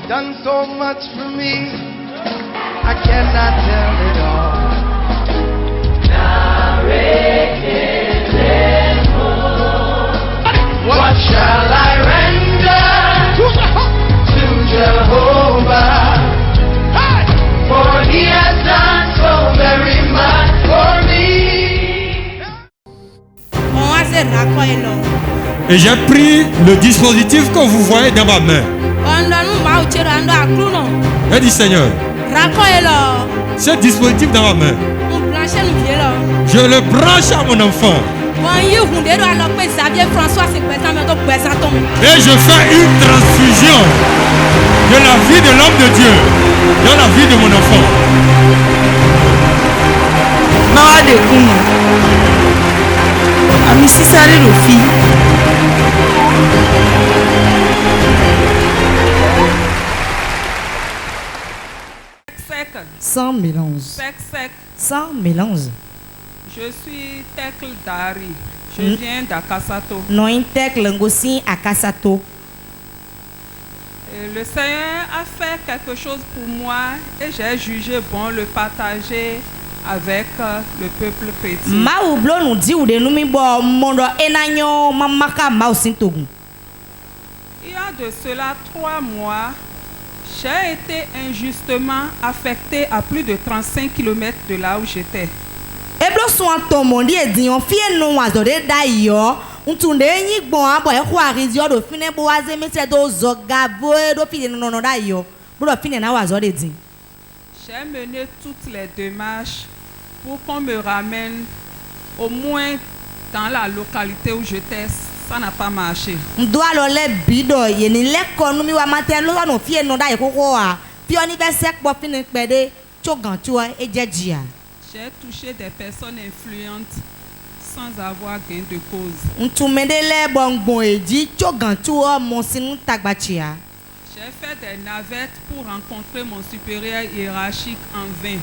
done so much for me, I cannot tell it all. What shall I render to Jehovah? For he has done so very much for me. Et j'ai pris le dispositif que vous voyez dans ma main. J'ai dit Seigneur, ce dispositif dans ma main, je le branche à mon enfant. Et je fais une transfusion de la vie de l'homme de Dieu dans la vie de mon enfant. Sans mélange. Sans mélange. Je suis Tekl Dari. Je viens d'Akasato. Non, Tekl Ngosi Akasato. Le Seigneur a fait quelque chose pour moi et j'ai jugé bon le partager avec le peuple chrétien. Il y a de cela 3 mois, j'ai été injustement affecté à plus de 35 km de là où j'étais. J'ai mené toutes les démarches pour qu'on me ramène au moins dans la localité où j'étais. Ça n'a pas marché. J'ai touché des personnes influentes sans avoir gain de cause. J'ai fait des navettes pour rencontrer mon supérieur hiérarchique en vain.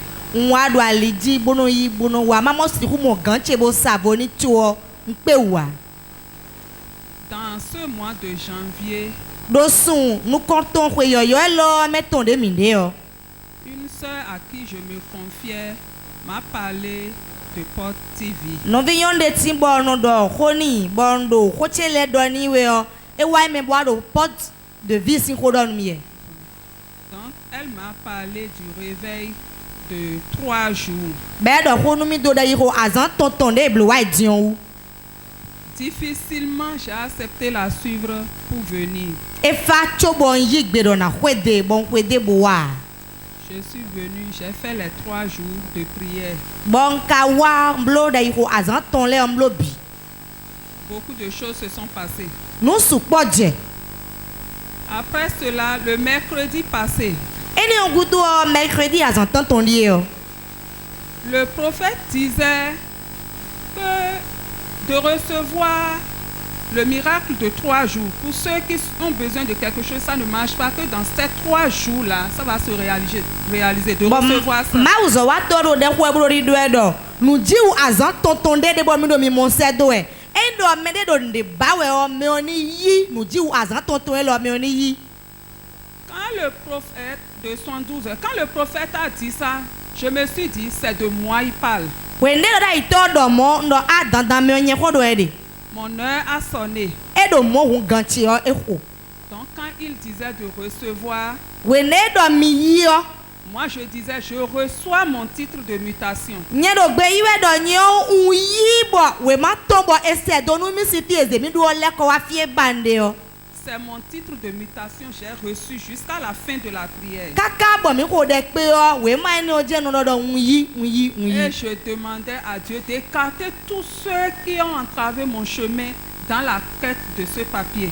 Dans ce mois de janvier, une sœur à qui je me confiais m'a parlé de Port TV. Donc elle m'a parlé du réveil de 3 jours. Difficilement j'ai accepté la suivre pour venir. Je suis venu, j'ai fait les 3 jours de prière. Beaucoup de choses se sont passées. Après cela, le mercredi passé, le prophète disait que de recevoir le miracle de 3 jours. Pour ceux qui ont besoin de quelque chose, ça ne marche pas, que dans ces 3 jours-là, ça va se réaliser de recevoir ça. Quand le prophète de 112, quand le prophète a dit ça, je me suis dit, c'est de moi il parle. Mon heure a sonné. Donc quand il disait de recevoir, moi je disais, je reçois mon titre de mutation. C'est mon titre de mutation, j'ai reçu jusqu'à la fin de la prière. Et je demandais à Dieu d'écarter tous ceux qui ont entravé mon chemin dans la quête de ce papier.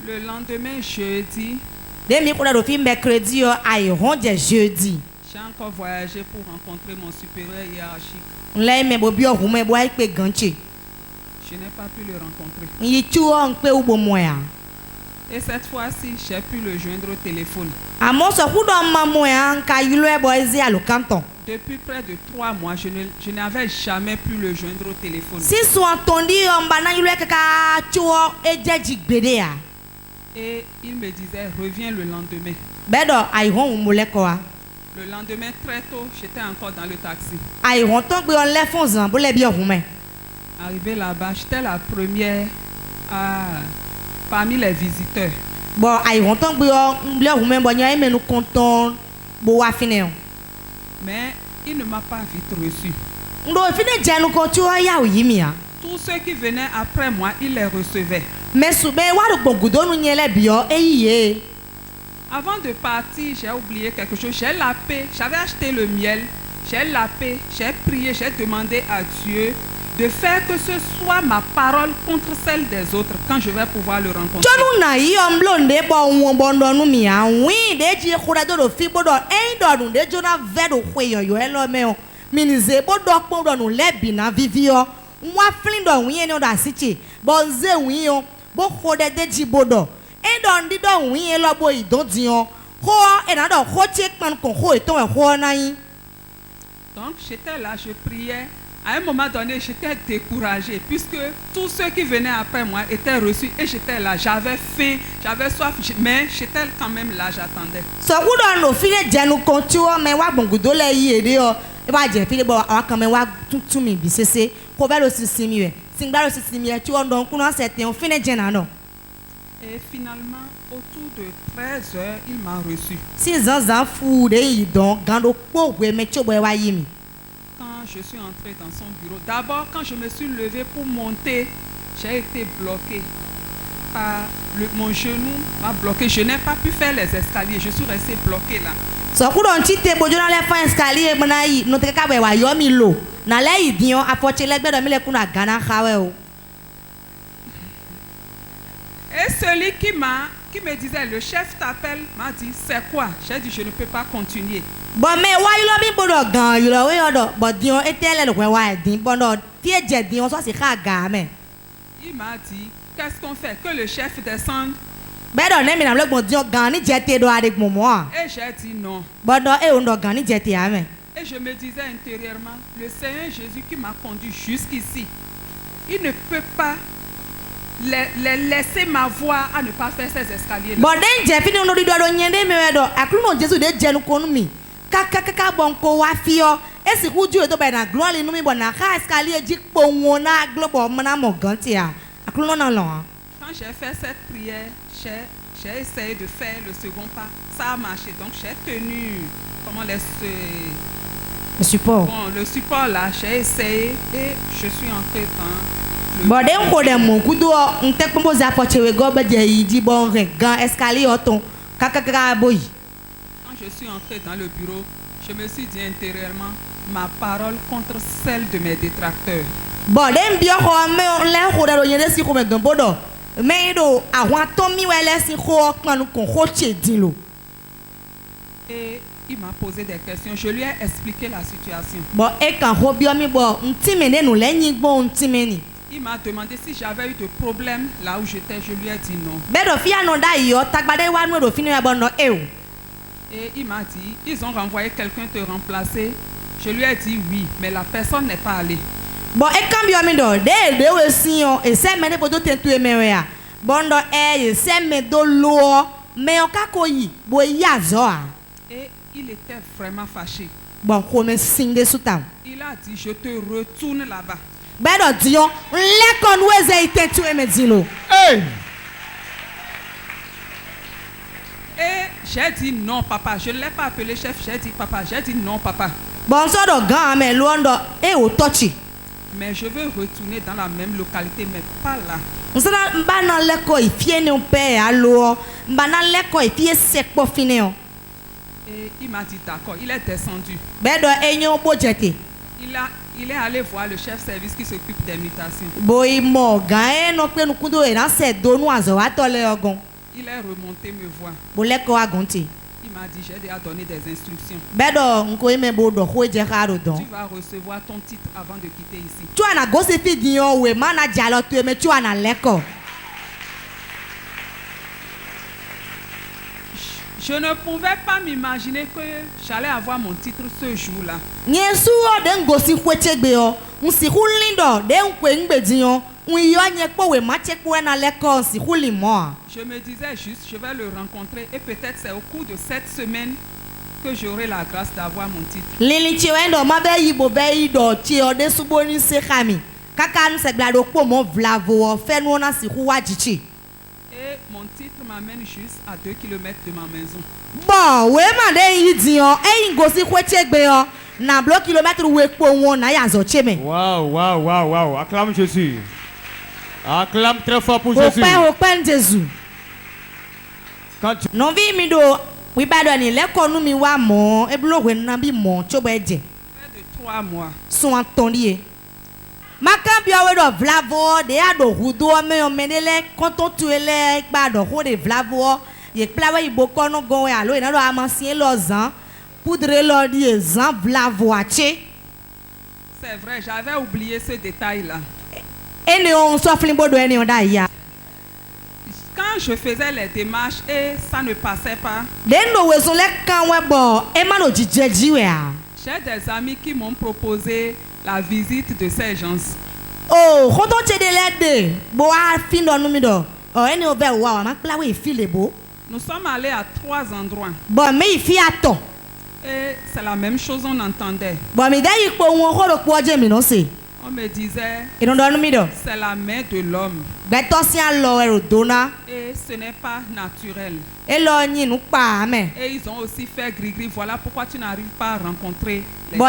Le lendemain, jeudi, j'ai encore voyagé pour rencontrer mon supérieur hiérarchique. Je n'ai pas pu le rencontrer. Et cette fois-ci, j'ai pu le joindre au téléphone. Depuis près de 3 mois, je n'avais jamais pu le joindre au téléphone. Et il me disait, reviens le lendemain. Le lendemain, très tôt, j'étais encore dans le taxi. Arrivé là-bas, j'étais la première parmi les visiteurs. Mais il ne m'a pas vite reçu. Tous ceux qui venaient après moi, il les recevait. Avant de partir, j'ai oublié quelque chose. J'ai lapé, j'avais acheté le miel. J'ai lapé, j'ai prié, j'ai demandé à Dieu de faire que ce soit ma parole contre celle des autres quand je vais pouvoir le rencontrer. Donc j'étais là, je priais. À un moment donné, j'étais découragée puisque tous ceux qui venaient après moi étaient reçus et j'étais là. J'avais faim, j'avais soif, mais j'étais quand même là, j'attendais. Et finalement, autour de 13 heures, il m'a reçu. Quand je suis entrée dans son bureau, d'abord quand je me suis levée pour monter, j'ai été bloquée par mon genou m'a bloqué. Je n'ai pas pu faire les escaliers, je suis restée bloquée là. Et celui qui me disait, le chef t'appelle, m'a dit, c'est quoi? J'ai dit, je ne peux pas continuer. Il m'a dit, qu'est-ce qu'on fait? Que le chef descende. Et j'ai dit non. Et je me disais intérieurement, le Seigneur Jésus qui m'a conduit jusqu'ici, il ne peut pas laisser ma voix à ne pas faire ces escaliers. Quand j'ai fait cette prière, j'ai essayé de faire le second pas. Ça a marché. Donc j'ai tenu le support. Bon, le support là, j'ai essayé et je suis entrée dans quand je suis entrée dans le bureau, je me suis dit intérieurement, ma parole contre celle de mes détracteurs. Et il m'a posé des questions. Je lui ai expliqué la situation. Il m'a demandé si j'avais eu de problèmes là où j'étais. Je lui ai dit non. Et il m'a dit, ils ont renvoyé quelqu'un te remplacer. Je lui ai dit oui, mais la personne n'est pas allée. Et il était vraiment fâché. Il a dit, je te retourne là-bas. Hey! Et j'ai dit non, papa. Je ne l'ai pas appelé chef. J'ai dit papa. J'ai dit non, papa. Mais je veux retourner dans la même localité, mais pas là. Et il m'a dit d'accord. Il est descendu. Il est allé voir le chef service qui s'occupe des mutations. Il est remonté me voir. Il m'a dit, j'ai déjà donné des instructions. Tu vas recevoir ton titre avant de quitter ici. Je ne pouvais pas m'imaginer que j'allais avoir mon titre ce jour-là. Je me disais juste, je vais le rencontrer et peut-être c'est au cours de cette semaine que j'aurai la grâce d'avoir mon titre. Et mon titre m'amène juste à 2 km de ma maison. Waouh, waouh, waouh, waouh. Acclame Jésus. Acclame très fort pour Jésus. Quand tu... Près de 3 mois. Makambia do vlavo de ado hudo me omenele kontontu ele gbado ho de vlavo ye plawe iboko no gon we alo ina do amansien lo zan poudre lo di zan vlavo ache. C'est vrai, j'avais oublié ce détail là. Ene on so flimbo do ene on da ya. Quand je faisais les démarches et ça ne passait pas. Den we so le kan we bo e ma no jijeji we a. J'ai des amis qui m'ont proposé la visite de ces gens. Oh, quand on te délède, boa fin dans nous do. Oh, ene o be wa ma plawe e file bo. Nous sommes allés à 3 endroits. Bon, mais il fi ato. Et c'est la même chose, on entendait. Bon, mais d'ailleurs, on me disait, c'est la main de l'homme. Et ce n'est pas naturel. Et ils ont aussi fait gris-gris. Voilà pourquoi tu n'arrives pas à rencontrer les gens.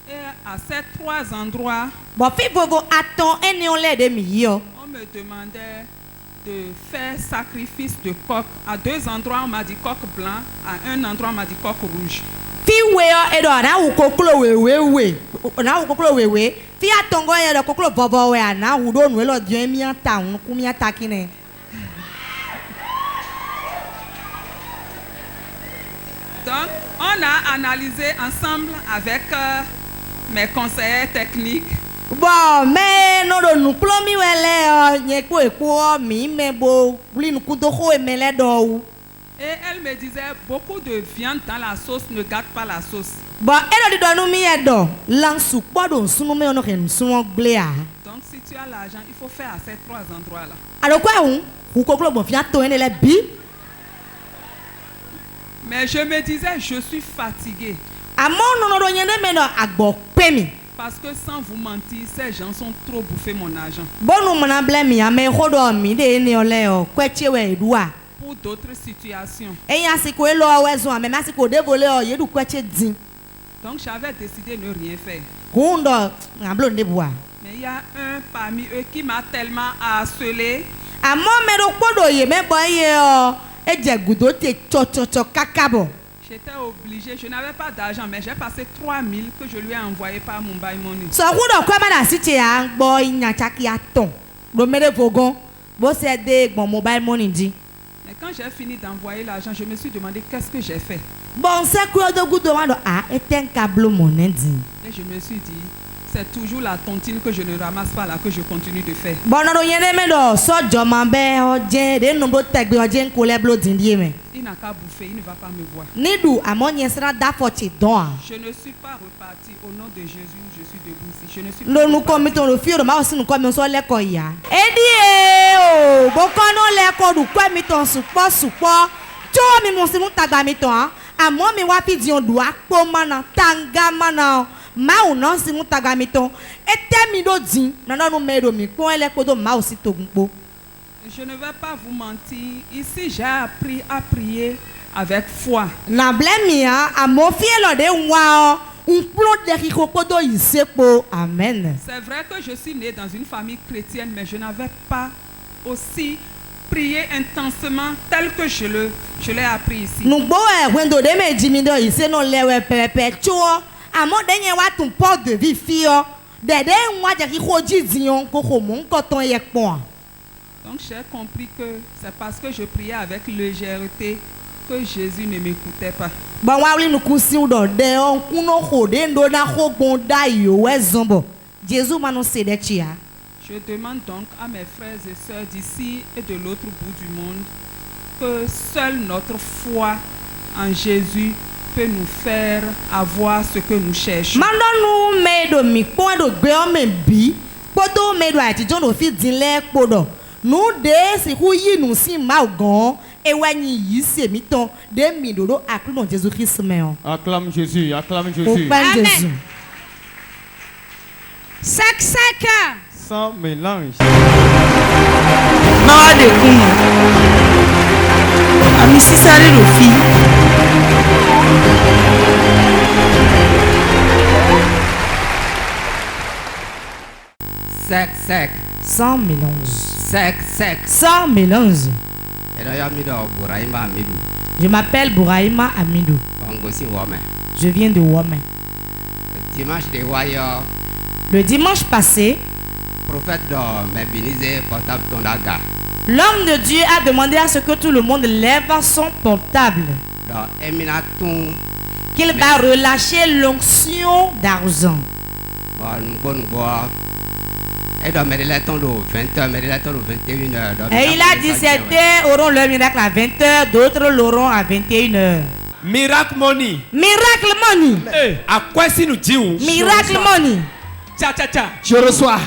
Et à ces 3 endroits, on me demandait de faire sacrifice de coq. À 2 endroits, on m'a dit coq blanc. À un endroit, on m'a dit coq rouge. Donc, on a analysé ensemble avec mes conseillers techniques. Bon, mais non, nous plomi wele nyeko eko mi mebo li nu kudo ho emele do. Et elle me disait beaucoup de viande dans la sauce ne gâte pas la sauce. Bon, elle dit do mi edo lansu podo sunu me ono ken sunu glea. Donc si tu as l'argent, il faut faire à ces 3 endroits là. Alors quoi ou koklo bon fian to ene le bi. Mais je me disais je suis fatiguée. Amon no do nyene me no agbo pemi. Parce que sans vous mentir, ces gens sont trop bouffés mon argent. Pour d'autres situations. Donc j'avais décidé de ne rien faire. Mais il y a un parmi eux qui m'a tellement harcelé. J'étais obligée, je n'avais pas d'argent, mais j'ai passé 3 000 que je lui ai envoyé par Mumbai Money. Et quand j'ai fini d'envoyer l'argent, je me suis demandé qu'est-ce que j'ai fait. Et je me suis dit, c'est toujours la tontine que je ne ramasse pas là que je continue de faire. Il n'a qu'à bouffer, il ne va pas me voir. Je ne suis pas reparti. Au nom de Jésus, je suis debout ici. Je ne suis pas Je ne vais pas vous mentir. Ici, j'ai appris à prier avec foi. Amen. C'est vrai que je suis né dans une famille chrétienne, mais je n'avais pas aussi prié intensément tel que je l'ai appris ici. Donc j'ai compris que c'est parce que je priais avec légèreté que Jésus ne m'écoutait pas. Je demande donc à mes frères et sœurs d'ici et de l'autre bout du monde que seule notre foi en Jésus peut nous faire avoir ce que nous cherchons. Mandonu medo mi podo gbeo me bi podo medo atijon no fi dinle podo nu de si hu yi nu si ma ogan ewanyi yi se mi ton de mi dodo aklu non Jésus Christ me on. Acclame Jésus, acclame Jésus. Au pan Jésus. Sec. Sans mélange. Mawa de kun. Ami sisare lo fi. Sec. Sans mélange. Sec. Sans mélange. Amidou. Je m'appelle Bouraïma Amidou. Je viens de Wame. Dimanche de Waya, Le dimanche passé, prophète m'ébénisé portable ton daga. l'homme de Dieu a demandé à ce que tout le monde lève son portable. Dans Eminaton, Qu'il va relâcher l'onction d'argent. bon, et dans mes lettres, 20h, mes lettres, 21h. Et il a dit certains auront leur miracle à 20h, d'autres l'auront à 21h. Miracle money. Miracle money. À quoi si nous disons? Miracle money. Tcha. Je reçois.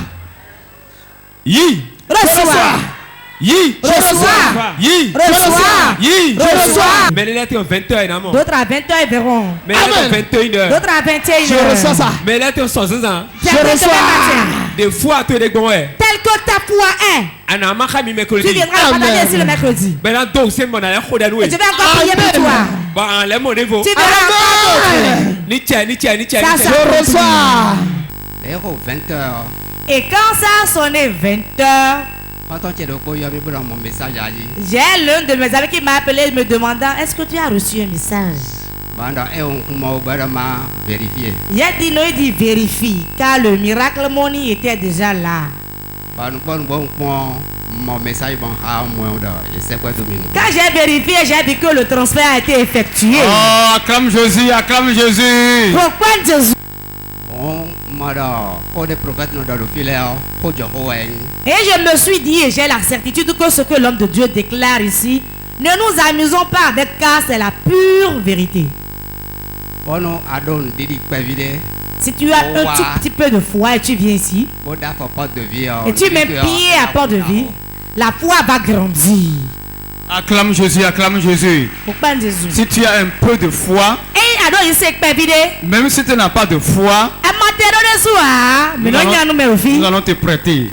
Yi. Reçois. Yi. Reçois. Yi. Reçois. Yi. Reçois. Mais les lettres ont 20h énormément. D'autres à 20h ils verront. Mais les lettres ont 21h. D'autres à 21h. Je reçois ça. Mais les lettres ont 60 ans. Je reçois. Des fois, tu es des bons. Tel que ta foi est. Anamaka mi mercredi. Tu viendras le partager ici le mercredi. Maintenant, donc, c'est mon allée. Et je vais encore prier pour toi. Bah, les mots niveau. Tu verras encore d'autres. Ni tiens. Ça, ça Je reçois. Les 20h. Et quand ça a sonné 20h, Quand tu es dans mon message, j'ai l'un de mes amis qui m'a appelé me demandant est-ce que tu as reçu un message? Vérifier. J'ai dit non, il dit vérifie, car le miracle money était déjà là. Mon message, je sais quoi dominer. Quand j'ai vérifié, j'ai dit que le transfert a été effectué. Oh, acclame Jésus, acclame Jésus. Pourquoi Jésus? Et je me suis dit, et j'ai la certitude que ce que l'homme de Dieu déclare ici, ne nous amusons pas avec, car c'est la pure vérité. Si tu as un tout petit peu de foi et tu viens ici, et tu mets pied à porte de vie, la foi va grandir. Acclame Jésus, acclame Jésus. Pourquoi Jésus? Si tu as un peu de foi, même si tu n'as pas de foi, nous allons te prêter.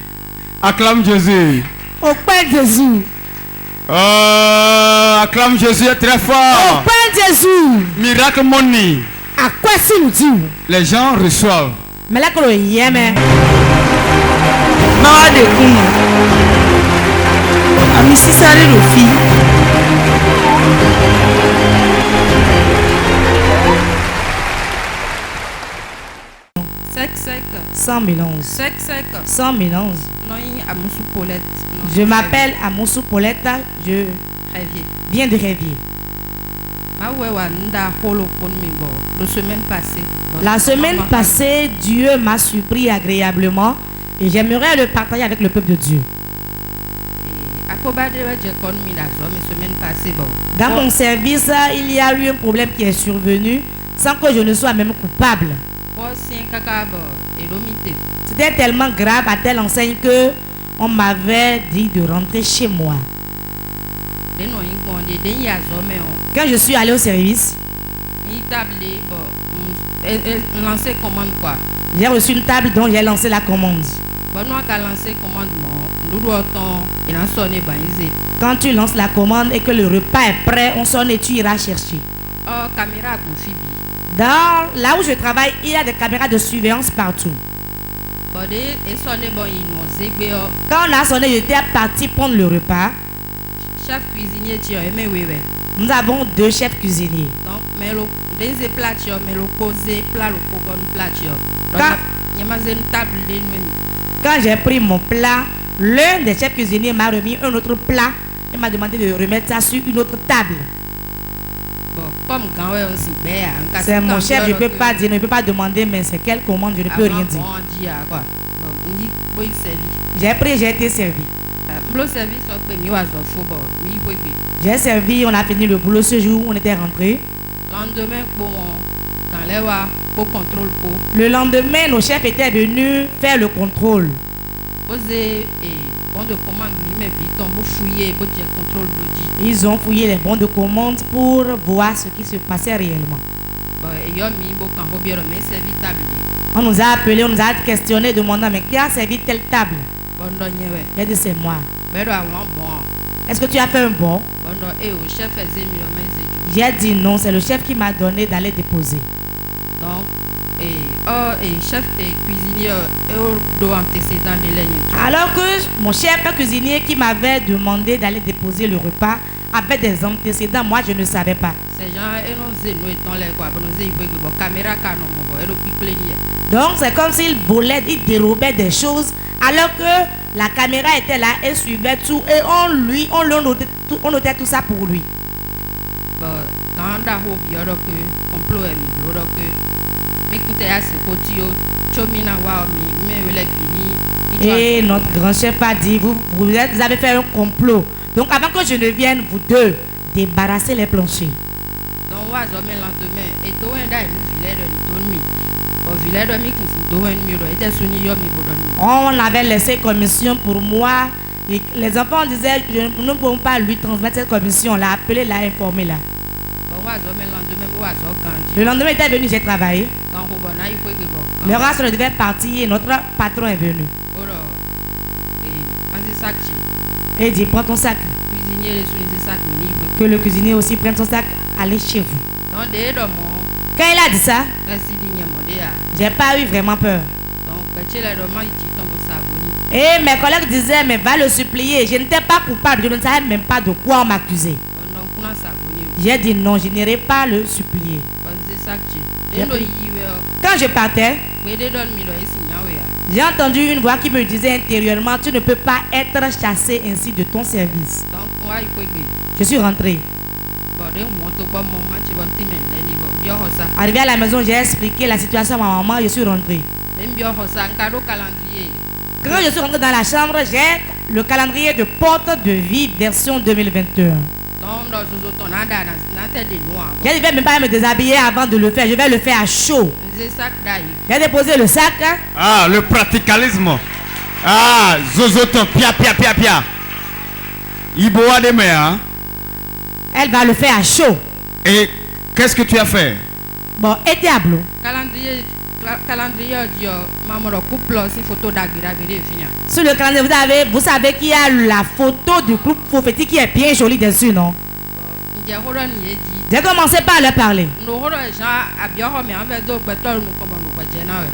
Acclame Jésus. Pourquoi Jésus? Oh, acclame Jésus très fort. Pourquoi Jésus? Miracle money. À quoi si nous disons? Les gens reçoivent. Mais là, quand il y a, mais. Mawa de kun. Ami sisare lo fi. Sec. Sans mélange. Sec. Sans mélange. Non, à Moussou Paulette. Je m'appelle Amoussou Paulette. Je viens de Révier. La semaine passée, Dieu m'a surpris agréablement et j'aimerais le partager avec le peuple de Dieu. Dans mon service, il y a eu un problème qui est survenu sans que je ne sois même coupable. C'était tellement grave à telle enseigne que on m'avait dit de rentrer chez moi. Quand je suis allé au service, j'ai reçu une table dont j'ai lancé la commande. Quand tu lances la commande et que le repas est prêt, on sonne et tu iras chercher. Là où je travaille, il y a des caméras de surveillance partout. Quand on a sonné, j'étais parti prendre le repas. Chef cuisinier, Nous avons 2 chefs cuisiniers. Donc, quand j'ai pris mon plat, l'un des chefs cuisiniers m'a remis un autre plat et m'a demandé de remettre ça sur une autre table. C'est mon chef, je ne peux pas dire, je ne peux pas demander, mais c'est quelle commande, je ne peux rien dire. J'ai pris, j'ai été servi. J'ai servi, on a fini le boulot ce jour, on était rentré. Le lendemain, nos chefs étaient venus faire le contrôle. Ils ont fouillé les bons de commande pour voir ce qui se passait réellement. On nous a appelés, on nous a questionné, demandant mais qui a servi telle table? J'ai dit c'est moi. Est-ce que tu as fait un bon? J'ai dit non, c'est le chef qui m'a donné d'aller déposer. Chef et cuisinier antécédent de l'année. Alors que mon chef cuisinier qui m'avait demandé d'aller déposer le repas avait des antécédents, moi je ne savais pas. Donc c'est comme s'il volait, il dérobait des choses alors que la caméra était là et suivait tout et on notait tout ça pour lui. Et notre grand chef a dit, vous avez fait un complot. Donc avant que je ne vienne, vous deux, débarrassez les planchers. On avait laissé commission pour moi. Et les enfants disaient, nous ne pouvons pas lui transmettre cette commission. On l'a appelé, l'a informé là. Le lendemain, il était venu, j'ai travaillé. Le reste devait partir et notre patron est venu. Et il dit, prends ton sac. Que le cuisinier aussi prenne son sac, allez chez vous. Quand il a dit ça, j'ai pas eu vraiment peur. Et mes collègues disaient, mais va le supplier. Je n'étais pas coupable, je ne savais même pas de quoi on m'accusait. J'ai dit non, je n'irai pas le supplier. Quand je partais, j'ai entendu une voix qui me disait intérieurement, tu ne peux pas être chassé ainsi de ton service. Je suis rentré. Arrivé à la maison, j'ai expliqué la situation à ma maman, je suis rentré. Quand je suis rentré dans la chambre, j'ai le calendrier de porte de vie version 2021. J'ai dit, même pas me déshabiller avant de le faire, je vais le faire à chaud. J'ai déposé le sac. Ah, le praticalisme. Ah, zozoton, pia. Iboa de mer. Elle va le faire à chaud. Et qu'est-ce que tu as fait? Bon, et diable. Sur le calendrier, vous savez qu'il y a la photo du groupe prophétique qui est bien jolie dessus, non? J'ai commencé par leur parler.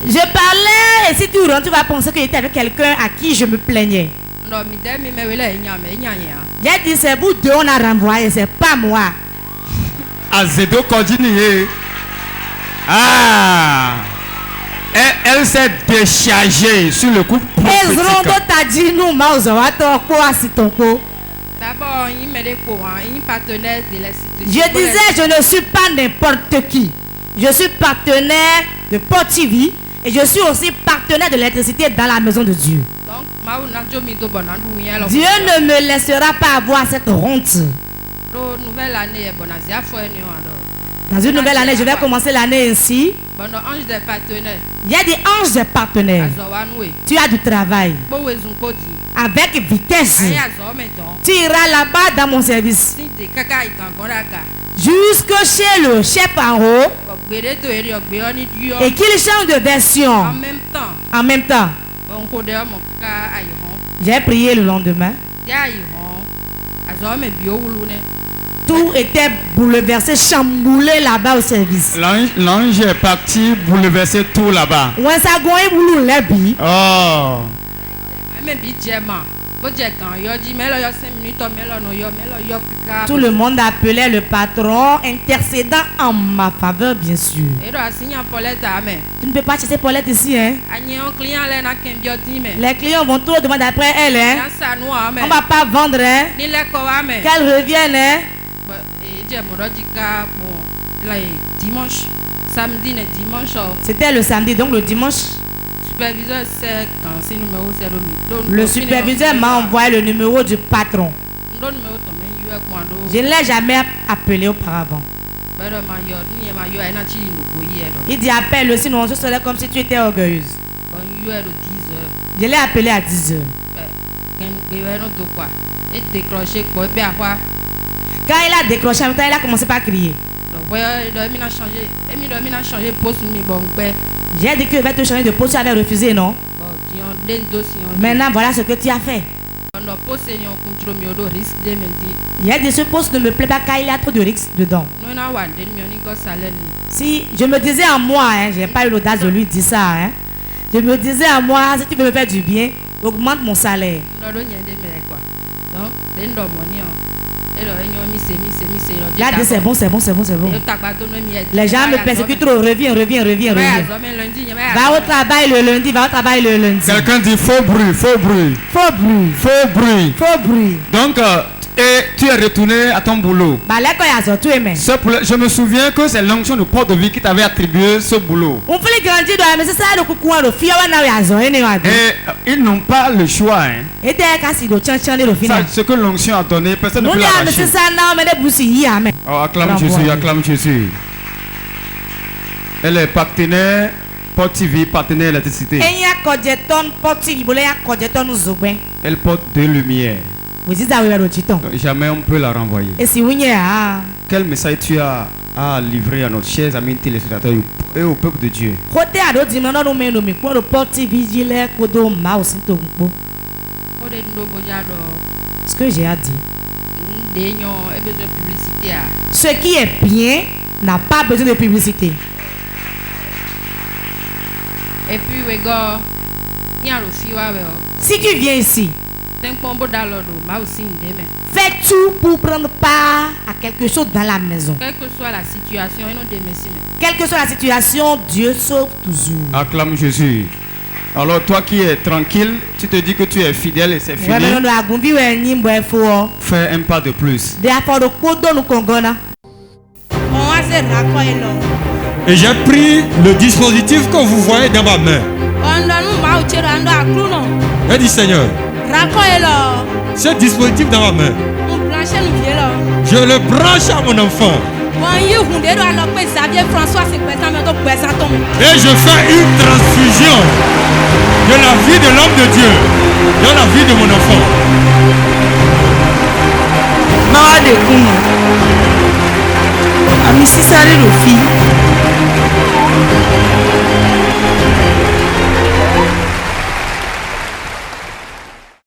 Je parlais et si tu rentres, tu vas penser qu'il était avec quelqu'un à qui je me plaignais. J'ai dit, c'est vous deux, on a renvoyé, c'est pas moi. Azedo continue. Ah! Elle s'est déchargée sur le coup prophétique. Je disais, je ne suis pas n'importe qui. Je suis partenaire de Port TV et je suis aussi partenaire de l'électricité dans la maison de Dieu. Dieu ne me laissera pas avoir cette honte. Dans une nouvelle année, je vais commencer l'année ainsi. Il y a des anges de partenaires. Tu as du travail. Avec vitesse. Tu iras là-bas dans mon service. Jusque chez le chef en haut. Et qu'il change de version. En même temps. J'ai prié le lendemain. Tout était bouleversé, chamboulé là-bas au service. L'ange est parti bouleverser tout là-bas. Oh. Tout le monde appelait le patron, intercédant en ma faveur, bien sûr. Tu ne peux pas chasser Paulette ici, hein? Les clients vont tout demander après elle, hein? On va pas vendre, hein? Qu'elle revienne, hein? Dimanche, samedi et dimanche. C'était le samedi, donc le dimanche. superviseur sait quand c'est numéro c'est Le superviseur m'a envoyé le numéro du patron. Je ne l'ai jamais appelé auparavant. Il dit appelle sinon ce serait comme si tu étais orgueilleuse. Je l'ai appelé à 10 heures. Quand il a décroché, il a commencé par crier. J'ai dit que je vais te changer de poste, tu avais refusé, non? Maintenant, voilà ce que tu as fait. Il a dit ce poste ne me plaît pas car il y a trop de risques dedans. Si je me disais à moi, je n'ai pas eu l'audace de lui dire ça, hein, je me disais à moi, si tu veux me faire du bien, augmente mon salaire. Il a dit c'est bon. Les gens me persécutent trop, reviens. Va au travail le lundi, Quelqu'un dit faux bruit. Donc, et tu es retourné à ton boulot. Je me souviens que c'est l'onction de Port de Vie qui t'avait attribué ce boulot. Et ils n'ont pas le choix. Hein. Ça, ce que l'onction a donné, personne ne peut l'arracher. Oh, acclame Jésus. Elle est partenaire Port TV, partenaire électricité. Elle porte de lumière. Jamais on peut la renvoyer. Quel message tu as à livrer à nos chers amis téléspectateurs et au peuple de Dieu? Ce que j'ai à dire. Ce qui est bien n'a pas besoin de publicité. Et puis, si tu viens ici, fais tout pour prendre part à quelque chose dans la maison. Quelle que soit la situation, Dieu sauve toujours. Acclame Jésus. Alors toi qui es tranquille, tu te dis que tu es fidèle et c'est fini. Fais un pas de plus. Et j'ai pris le dispositif que vous voyez dans ma main. J'ai dit Seigneur, ce dispositif dans ma main, je le branche à mon enfant. Et je fais une transfusion de la vie de l'homme de Dieu dans la vie de mon enfant. Ami Sisari Rofi.